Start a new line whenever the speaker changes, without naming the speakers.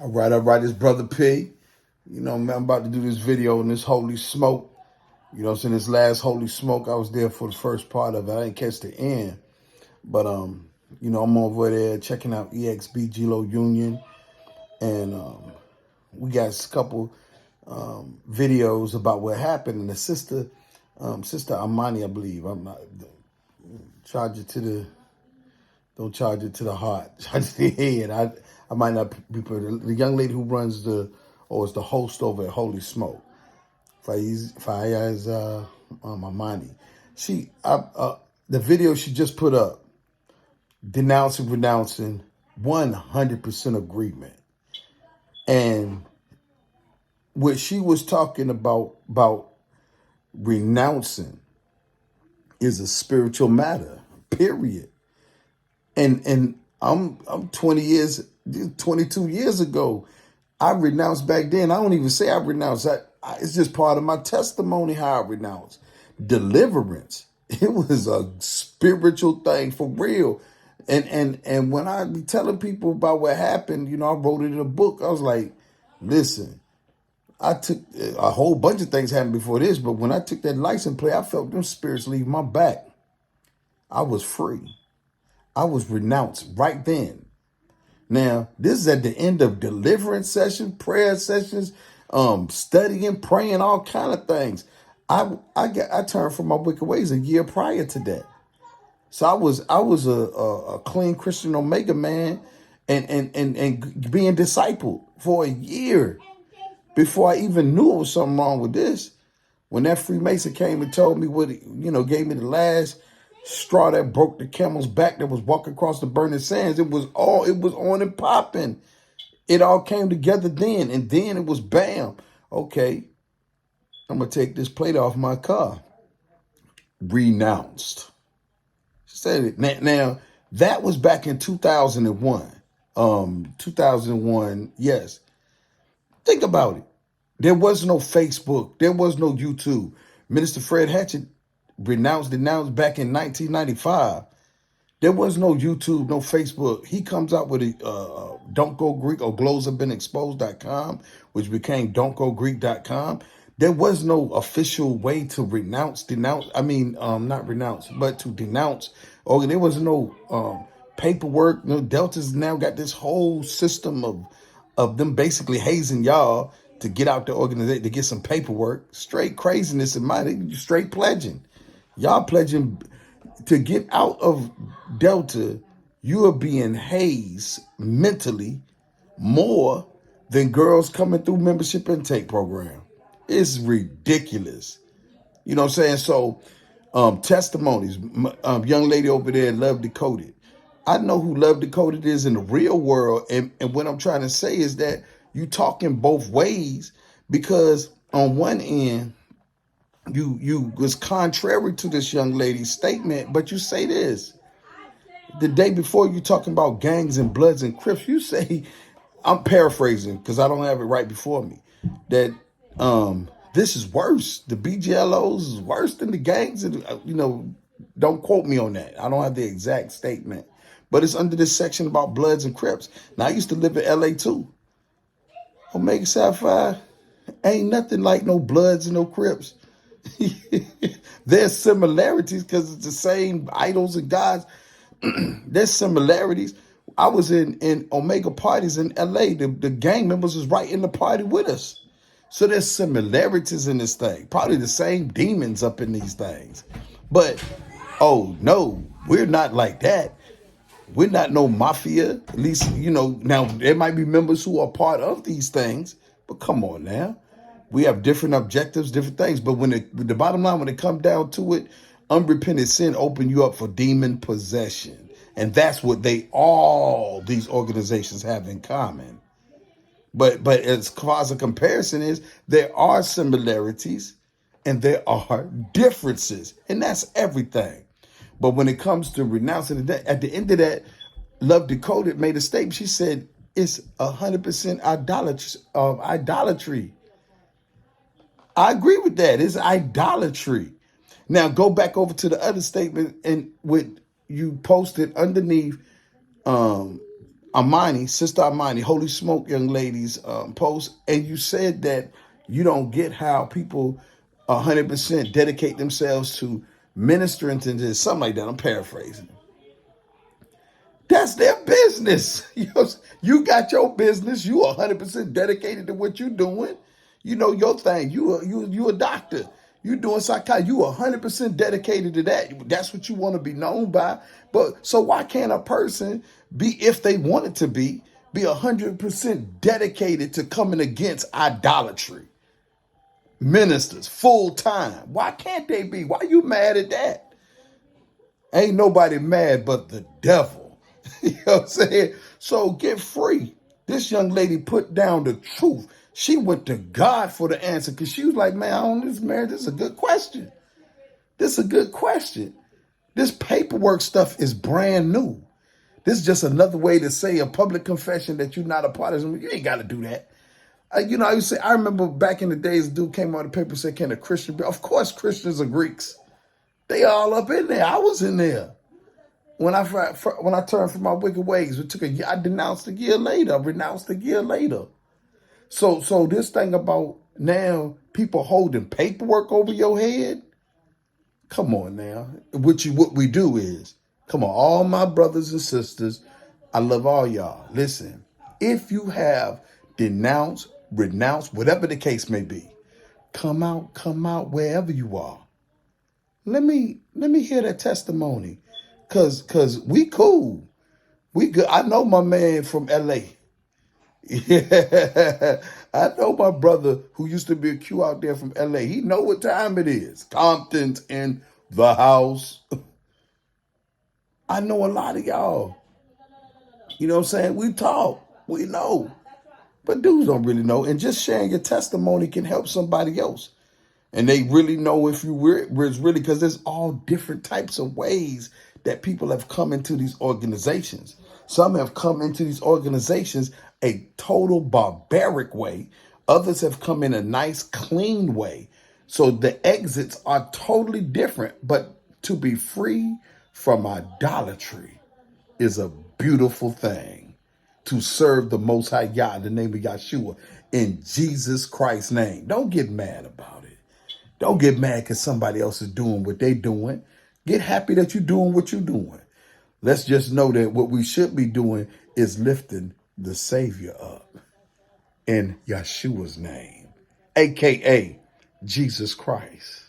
All right, it's Brother P. Man, I'm about to do this video on this holy smoke. So in this last holy smoke, I was there for the first part of it. I didn't catch the end. But, I'm over there checking out BGLO Union. And we got a couple videos about what happened. And the sister Amani, I believe. I'm not, charge it to the, don't charge it to the heart. Charge it to the head. I might not be the young lady who runs is the host over at Holy Smoke. Faiz Amani. The video she just put up, denouncing, renouncing, 100% agreement. And what she was talking about renouncing is a spiritual matter, period. And I'm 22 years ago, I renounced back then. I don't even say I renounced. It's just part of my testimony how I renounced. Deliverance. It was a spiritual thing for real. And when I be telling people about what happened, I wrote it in a book. I was like, listen, I took a whole bunch of things happened before this, but when I took that license plate, I felt them spirits leave my back. I was free. I was renounced right then. Now, this is at the end of deliverance sessions, prayer sessions, studying, praying, all kind of things. I turned from my wicked ways a year prior to that. So I was a clean Christian Omega man and being discipled for a year before I even knew it was something wrong with this. When that Freemason came and told me gave me the last straw that broke the camel's back that was walking across the burning sands, it was on and popping. It all came together then, and then it was bam. Okay, I'm gonna take this plate off my car. Renounced. She said it. Now that was back in 2001. 2001. Yes. Think about it. There was no Facebook. There was no YouTube. Minister Fred Hatchett denounced back in 1995. There was no YouTube, no Facebook. He comes out with Don't Go Greek or glowshavebeenexposed.com, which became don'tgogreek.com. There was no official way to denounce. Not renounce, but to denounce. Or there was no paperwork. No, Delta's now got this whole system of them basically hazing y'all to get out the organization, to get some paperwork. Straight craziness in mind, straight pledging. Y'all pledging to get out of Delta, you are being hazed mentally more than girls coming through membership intake program. It's ridiculous. You know what I'm saying? So testimonies, young lady over there, Love Decoded. I know who Love Decoded is in the real world. And what I'm trying to say is that you talking both ways, because on one end, you was contrary to this young lady's statement, but you say this. The day before, you talking about gangs and Bloods and Crips, you say, I'm paraphrasing because I don't have it right before me, that this is worse. The BGLOs is worse than the gangs. And, don't quote me on that. I don't have the exact statement, but it's under this section about Bloods and Crips. Now, I used to live in LA too. Omega Sapphire ain't nothing like no Bloods and no Crips. There's similarities because it's the same idols and gods. There's similarities. I was in Omega parties in LA. The gang members was right in the party with us. So there's similarities in this thing. Probably the same demons up in these things. But, oh, no, we're not like that. We're not no mafia. At least, now there might be members who are part of these things. But come on now. We have different objectives, different things. But when the bottom line, when it comes down to it, unrepented sin open you up for demon possession. And that's what all these organizations have in common. But as far as a comparison is, there are similarities and there are differences. And that's everything. But when it comes to renouncing, at the end of that, Love Decoded made a statement. She said, it's 100% idolatry. I agree with that. It's idolatry. Now go back over to the other statement and what you posted underneath. I'm Amani, Sister Amani, Holy Smoke Young Ladies post, and you said that you don't get how people 100% dedicate themselves to ministering to this, something like that. I'm paraphrasing. That's their business. You got your business. You 100% dedicated to what you're doing. You know your thing. You a doctor. You doing psychiatry. You 100% dedicated to that. That's what you want to be known by. But so why can't a person be, if they wanted to be 100% dedicated to coming against idolatry? Ministers full time. Why can't they be? Why you mad at that? Ain't nobody mad but the devil. You know what I'm saying? So get free. This young lady put down the truth. She went to God for the answer because she was like, man, I don't know this marriage. This is a good question. This is a good question. This paperwork stuff is brand new. This is just another way to say a public confession that you're not a part of it. You ain't got to do that. I used to say, I remember back in the days, a dude came out of the paper and said, can a Christian be? Of course, Christians are Greeks. They all up in there. I was in there. When I turned from my wicked ways, it took a year. I denounced a year later. I renounced a year later. So this thing about now people holding paperwork over your head. Come on now. What we do is, come on, all my brothers and sisters, I love all y'all. Listen, if you have denounced, renounced, whatever the case may be, come out wherever you are. Let me hear that testimony. Cause we cool. We good. I know my man from LA. Yeah. I know my brother who used to be a Q out there from LA. He know what time it is. Compton's in the house. I know a lot of y'all. You know what I'm saying? We talk. We know. But dudes don't really know. And just sharing your testimony can help somebody else. And they really know if you were really, because there's all different types of ways that people have come into these organizations. Some have come into these organizations a total barbaric way. Others have come in a nice, clean way. So the exits are totally different. But to be free from idolatry is a beautiful thing. To serve the Most High Yah in the name of Yahshua in Jesus Christ's name. Don't get mad about it. Don't get mad because somebody else is doing what they're doing. Get happy that you're doing what you're doing. Let's just know that what we should be doing is lifting the Savior up in Yahshua's name, a.k.a. Jesus Christ.